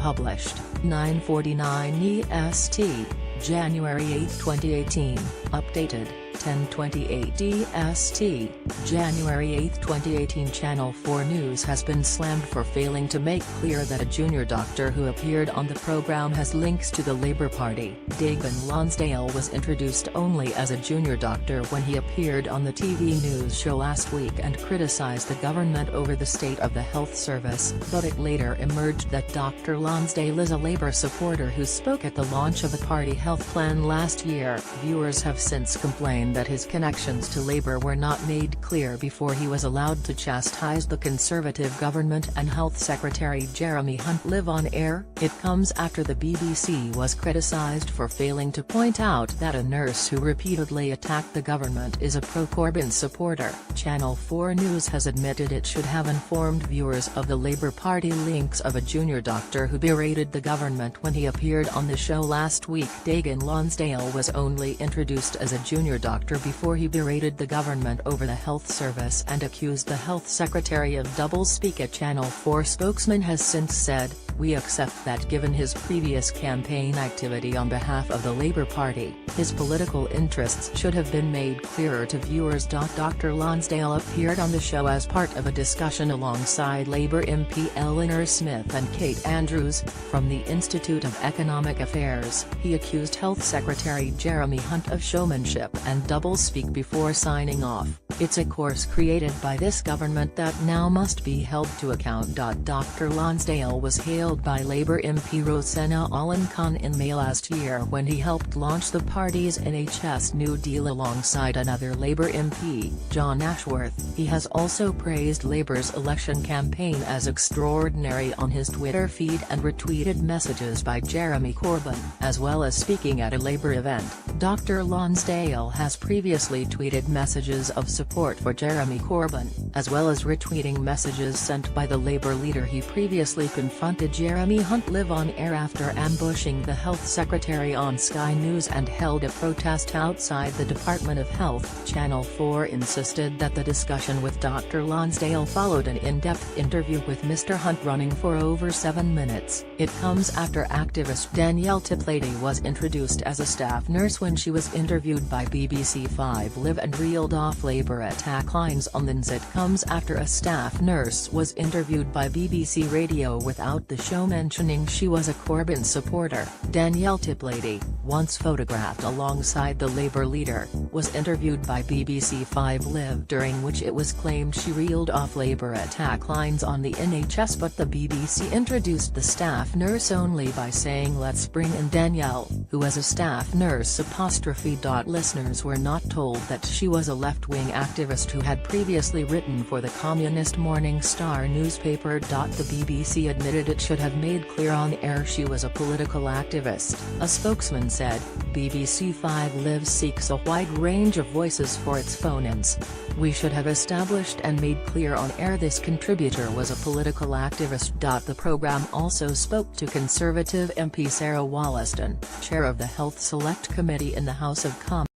published, 9:49 EST, January 8, 2018, updated, 10:28 EST, January 8, 2018. Channel 4 News has been slammed for failing to make clear that a junior doctor who appeared on the program has links to the Labour Party. Dagan Lonsdale was introduced only as a junior doctor when he appeared on the TV news show last week and criticised the government over the state of the health service, but it later emerged that Dr Lonsdale is a Labour supporter who spoke at the launch of the party health plan last year. Viewers have since complained that his connections to Labour were not made clear before he was allowed to chastise the Conservative government and Health Secretary Jeremy Hunt live on air. It comes after the BBC was criticised for failing to point out that a nurse who repeatedly attacked the government is a pro-Corbyn supporter. Channel 4 News has admitted it should have informed viewers of the Labour Party links of a junior doctor who berated the government when he appeared on the show last week. Dagan Lonsdale was only introduced as a junior doctor before he berated the government over the health service and accused the health secretary of doublespeak. A Channel 4 spokesman has since said, "We accept that given his previous campaign activity on behalf of the Labour Party, his political interests should have been made clearer to viewers." Dr Lonsdale appeared on the show as part of a discussion alongside Labour MP Eleanor Smith and Kate Andrews, from the Institute of Economic Affairs. He accused Health Secretary Jeremy Hunt of showmanship and doublespeak before signing off. "It's a course created by this government that now must be held to account." Dr Lonsdale was hailed by Labour MP Rosanna Khan in May last year when he helped launch the party's NHS New Deal alongside another Labour MP, John Ashworth. He has also praised Labour's election campaign as extraordinary on his Twitter feed and retweeted messages by Jeremy Corbyn, as well as speaking at a Labour event. Dr Lonsdale has previously tweeted messages of support for Jeremy Corbyn, as well as retweeting messages sent by the Labour leader. He previously confronted Jeremy Hunt live on air after ambushing the health secretary on Sky News and held a protest outside the Department of Health. Channel 4 insisted that the discussion with Dr Lonsdale followed an in-depth interview with Mr Hunt running for over 7 minutes. It comes after activist Danielle Tiplady was introduced as a staff nurse when she was interviewed by BBC 5 Live and reeled off Labour attack lines on the news. It comes after a staff nurse was interviewed by BBC Radio without the show mentioning she was a Corbyn supporter. Danielle Tiplady, once photographed alongside the Labour leader, was interviewed by BBC 5 Live, during which it was claimed she reeled off Labour attack lines on the NHS, but the BBC introduced the staff nurse only by saying "Let's bring in Danielle, who is a staff nurse." Listeners were not told that she was a left-wing activist who had previously written for the communist Morning Star newspaper. The BBC admitted it should have made clear on air she was a political activist. A spokesman said, "BBC 5 Live seeks a wide range of voices for its phone-ins. We should have established and made clear on air this contributor was a political activist." The programme also spoke to Conservative MP Sarah Wollaston, chair of the Health Select Committee in the House of Commons.